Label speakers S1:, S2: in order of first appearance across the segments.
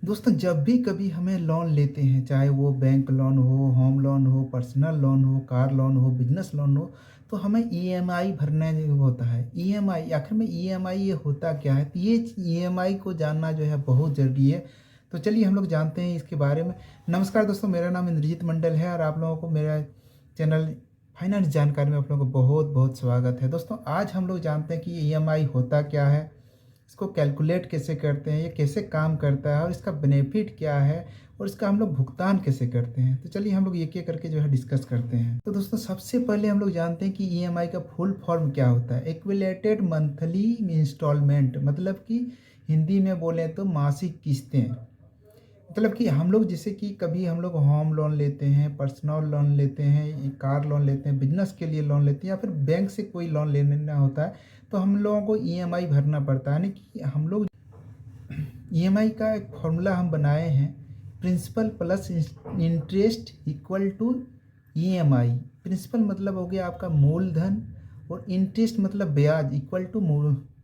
S1: दोस्तों जब भी कभी हमें लोन लेते हैं, चाहे वो बैंक लोन हो, होम लोन हो, पर्सनल लोन हो, कार लोन हो, बिजनेस लोन हो, तो हमें ईएमआई भरना जो होता है। ईएमआई आखिर में ईएमआई ये होता क्या है? तो ये ईएमआई को जानना जो है बहुत ज़रूरी है। तो चलिए हम लोग जानते हैं इसके बारे में। नमस्कार दोस्तों, मेरा नाम इंद्रजीत मंडल है और आप लोगों को मेरा चैनल फाइनेंस जानकारी में आप लोगों को बहुत बहुत स्वागत है। दोस्तों आज हम लोग जानते हैं कि ईएमआई होता क्या है, इसको कैलकुलेट कैसे करते हैं, ये कैसे काम करता है और इसका बेनिफिट क्या है और इसका हम लोग भुगतान कैसे करते हैं। तो चलिए हम लोग एक-एक करके जो है डिस्कस करते हैं। तो दोस्तों सबसे पहले हम लोग जानते हैं कि ईएमआई का फुल फॉर्म क्या होता है। एक्युमुलेटेड मंथली इंस्टॉलमेंट, मतलब कि हिंदी में बोलें तो मासिक किस्तें। मतलब कि हम लोग जैसे कि कभी हम लोग होम लोन लेते हैं, पर्सनल लोन लेते हैं, कार लोन लेते हैं, बिजनेस के लिए लोन लेते हैं या फिर बैंक से कोई लोन लेना होता है, तो हम लोगों को ईएमआई भरना पड़ता है। यानी कि हम लोग ईएमआई का एक फॉर्मूला हम बनाए हैं, principal plus interest equal to EMI. Principal मतलब हो गया आपका मूलधन और इंटरेस्ट मतलब ब्याज इक्वल टू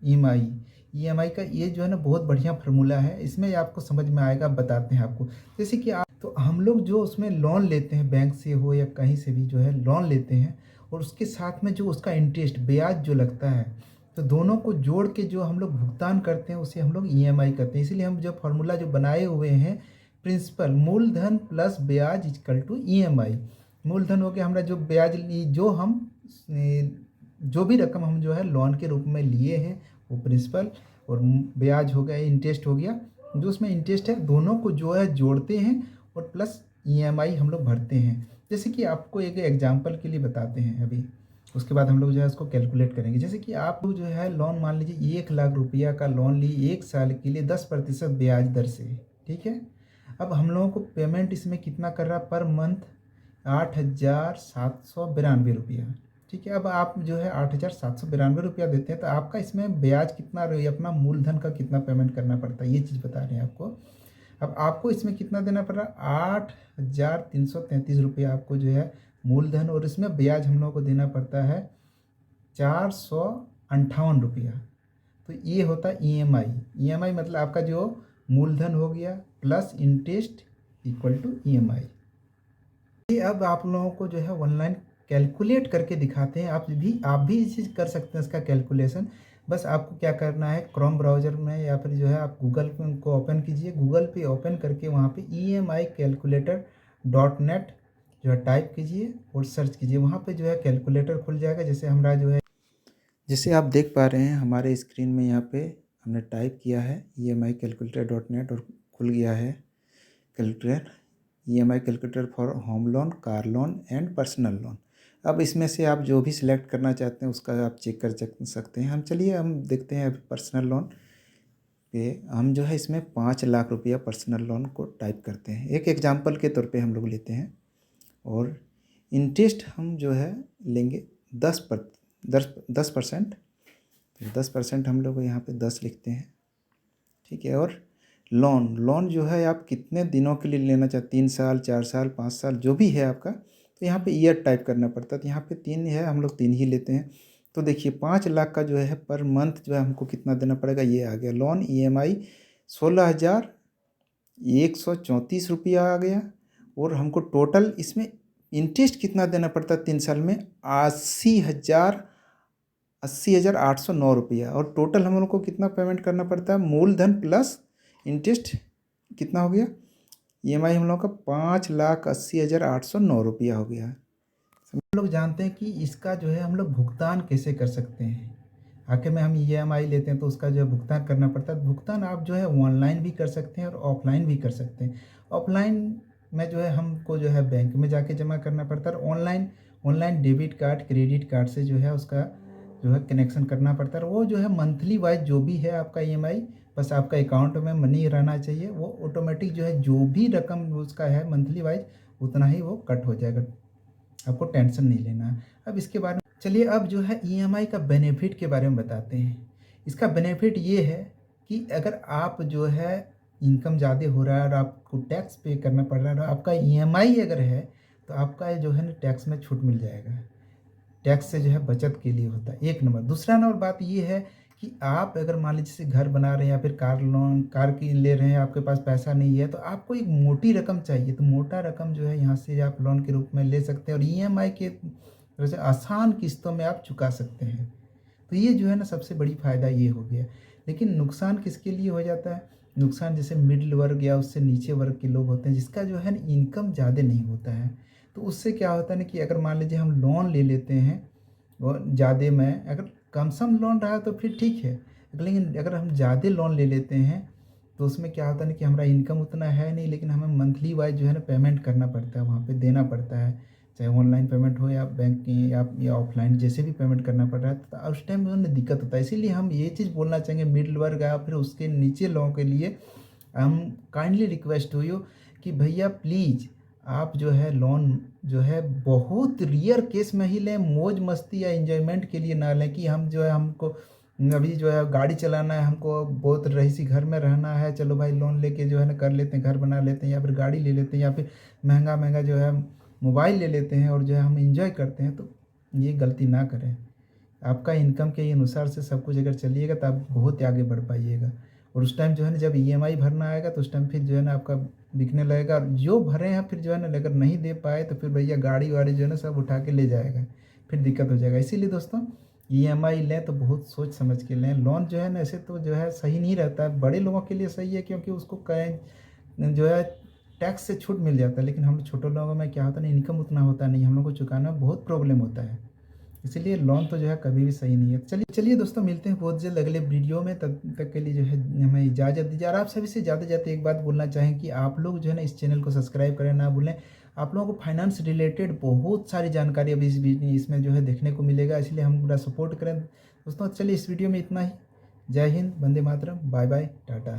S1: ईएमआई। ईएमआई का ये जो है ना बहुत बढ़िया फार्मूला है, इसमें आपको समझ में आएगा, बताते हैं आपको। जैसे कि आप तो हम लोग जो उसमें लोन लेते हैं, बैंक से हो या कहीं से भी जो है लोन लेते हैं, और उसके साथ में जो उसका इंटरेस्ट ब्याज जो लगता है, तो दोनों को जोड़ के जो हम लोग भुगतान करते हैं उसे हम लोग ईएमआई करते हैं। इसीलिए हम जो फार्मूला जो बनाए हुए हैं, प्रिंसिपल मूलधन प्लस ब्याज इक्वल टू ईएमआई। मूलधन हो गया हमारा जो ब्याज जो हम जो भी रकम हम जो है लोन के रूप में लिए हैं वो प्रिंसिपल, और ब्याज हो गया, इंटरेस्ट हो गया, जो उसमें इंटरेस्ट है, दोनों को जो है जोड़ते हैं और प्लस ईएमआई हम लोग भरते हैं। जैसे कि आपको एक एग्जांपल के लिए बताते हैं अभी, उसके बाद हम लोग जो है उसको कैलकुलेट करेंगे। जैसे कि आप लोग जो है लोन मान लीजिए 1 लाख रुपया का लोन लिए 1 साल के लिए 10% ब्याज दर से, ठीक है। अब हम लोगों को पेमेंट इसमें कितना कर रहा है पर मंथ? 8,792 रुपया, ठीक है। अब आप जो है 8,792 रुपया देते हैं, तो आपका इसमें ब्याज कितना रही, अपना मूलधन का कितना पेमेंट करना पड़ता है, ये चीज़ बता रहे हैं आपको। अब आपको इसमें कितना देना पड़ रहा है? 8,333 रुपया आपको जो है मूलधन, और इसमें ब्याज हम लोग को देना पड़ता है 458 रुपया। तो ये होता है ईएमआई। ईएमआई मतलब आपका जो मूलधन हो गया plus interest equal to EMI. ये अब आप लोगों को जो है ऑनलाइन कैलकुलेट करके दिखाते हैं। आप भी ये चीज़ कर सकते हैं, इसका कैलकुलेशन। बस आपको क्या करना है, क्रोम ब्राउज़र में या फिर जो है आप गूगल को ओपन कीजिए। गूगल पे ओपन करके वहाँ पे EMI कैलकुलेटर .net जो है टाइप कीजिए और सर्च कीजिए। वहाँ पे जो है कैलकुलेटर खुल जाएगा। जैसे हमारा जो है, जैसे आप देख पा रहे हैं हमारे स्क्रीन में, यहाँ पे हमने टाइप किया है EMI कैलकुलेटर .net और खुल गया है calculator, EMI calculator for home loan, car loan and personal loan. अब इसमें से आप जो भी सिलेक्ट करना चाहते हैं उसका आप चेक कर सकते हैं। हम देखते हैं पर्सनल लोन पे। हम जो है इसमें 5 लाख रुपया पर्सनल लोन को टाइप करते हैं, एक एग्जांपल के तौर पे हम लोग लेते हैं। और इंटरेस्ट हम जो है लेंगे 10%। 10% हम लोग यहाँ पे 10 लिखते हैं, ठीक है। और लोन जो है आप कितने दिनों के लिए लेना चाहते, 3 साल, 4 साल, 5 साल, जो भी है आपका, तो यहाँ पे ईयर टाइप करना पड़ता है। तो यहाँ पे 3 है, हम लोग 3 ही लेते हैं। तो देखिए 5 लाख का जो है पर मंथ जो है हमको कितना देना पड़ेगा, ये आ गया लोन EMI 16,134 आ गया। और हमको टोटल इसमें इंटरेस्ट कितना देना पड़ता है 3 साल में? 80,809 रुपया। और टोटल हम लोग को कितना पेमेंट करना पड़ता है? मूलधन प्लस इंटरेस्ट कितना हो गया? EMI हम लोग का 5,80,809 रुपया हो गया। हम लोग जानते हैं कि इसका जो है हम लोग भुगतान कैसे कर सकते हैं। आखिर में हम EMI लेते हैं तो उसका जो है भुगतान करना पड़ता है। भुगतान आप जो है ऑनलाइन भी कर सकते हैं और ऑफलाइन भी कर सकते हैं। ऑफलाइन में जो है हमको जो है बैंक में जाके जमा करना पड़ता है, और online online debit card, credit card से जो है उसका जो है कनेक्शन करना पड़ता है। वो जो है मंथली वाइज जो भी है आपका EMI, बस आपका अकाउंट में मनी रहना चाहिए, वो ऑटोमेटिक जो है जो भी रकम उसका है मंथली वाइज उतना ही वो कट हो जाएगा, आपको टेंशन नहीं लेना है। अब इसके बारे में चलिए, अब जो है EMI का बेनिफिट के बारे में बताते हैं। इसका बेनिफिट ये है कि अगर आप जो है इनकम ज़्यादा हो रहा है और आपको टैक्स पे करना पड़ रहा है और आपका EMI अगर है, तो आपका जो है ना टैक्स में छूट मिल जाएगा। टैक्स से जो है बचत के लिए होता है, एक नंबर। दूसरा नंबर बात ये है कि आप अगर मान लीजिए जैसे घर बना रहे हैं या फिर कार की ले रहे हैं, आपके पास पैसा नहीं है, तो आपको एक मोटी रकम चाहिए, तो मोटा रकम जो है यहाँ से आप लोन के रूप में ले सकते हैं और ईएमआई के वैसे आसान किस्तों में आप चुका सकते हैं। तो ये जो है ना सबसे बड़ी फ़ायदा ये हो गया। लेकिन नुकसान किसके लिए हो जाता है? नुकसान जैसे मिडिल वर्ग या उससे नीचे वर्ग के लोग होते हैं जिसका जो है ना इनकम ज़्यादा नहीं होता है। तो उससे क्या होता है ना कि अगर मान लीजिए हम लोन ले लेते हैं और ज़्यादा में अगर कम सम लोन रहा तो फिर ठीक है। लेकिन अगर हम ज़्यादा लोन ले लेते हैं तो उसमें क्या होता है ना कि हमारा इनकम उतना है नहीं, लेकिन हमें मंथली वाइज़ जो है ना पेमेंट करना पड़ता है, वहाँ पे देना पड़ता है। चाहे ऑनलाइन पेमेंट हो या बैंक की या ऑफ़लाइन जैसे भी पेमेंट करना पड़ रहा है, तो उस टाइम में उन्हें दिक्कत होता है। इसीलिए हम ये चीज़ बोलना चाहेंगे मिडल वर्ग या फिर उसके नीचे लोगों के लिए हम काइंडली रिक्वेस्ट हुई हो कि भैया प्लीज़ आप जो है लोन जो है बहुत रेयर केस में ही लें, मौज मस्ती या एंजॉयमेंट के लिए ना लें कि हम जो है हमको अभी जो है गाड़ी चलाना है, हमको बहुत रईसी घर में रहना है, चलो भाई लोन लेके जो है ना कर लेते हैं, घर बना लेते हैं या फिर गाड़ी ले लेते हैं या फिर महंगा महंगा जो है मोबाइल ले लेते हैं और जो है हम इंजॉय करते हैं। तो ये गलती ना करें। आपका इनकम के अनुसार से सब कुछ अगर चलिएगा तो आप बहुत आगे बढ़ पाइएगा। और उस टाइम जो है ना जब ईएमआई भरना आएगा तो उस टाइम फिर जो है ना आपका बिकने लगेगा और जो भरे हैं फिर जो है ना अगर नहीं दे पाए तो फिर भैया गाड़ी वाड़ी जो है ना सब उठा के ले जाएगा, फिर दिक्कत हो जाएगा। इसीलिए दोस्तों ईएमआई लें तो बहुत सोच समझ के लें। लोन जो है ना ऐसे तो जो है सही नहीं रहता है, बड़े लोगों के लिए सही है क्योंकि उसको कहें जो है टैक्स से छूट मिल जाता है, लेकिन हम छोटे लोगों में क्या होता है ना इनकम उतना होता नहीं, हम लोग को चुकाना में बहुत प्रॉब्लम होता है। इसीलिए लोन तो जो है कभी भी सही नहीं है। चलिए चलिए दोस्तों मिलते हैं बहुत जल्द अगले वीडियो में, तब तक के लिए जो है हमें इजाज़त दीजिए। और आप सभी से ज़्यादा ज़्यादा एक बात बोलना चाहें कि आप लोग जो है ना इस चैनल को सब्सक्राइब करें ना भूलें। आप लोगों को फाइनेंस रिलेटेड बहुत सारी जानकारी अभी इसमें जो है देखने को मिलेगा, इसलिए हम पूरा सपोर्ट करें। दोस्तों चलिए इस वीडियो में इतना ही। जय हिंद, वंदे मातरम, बाय बाय, टाटा।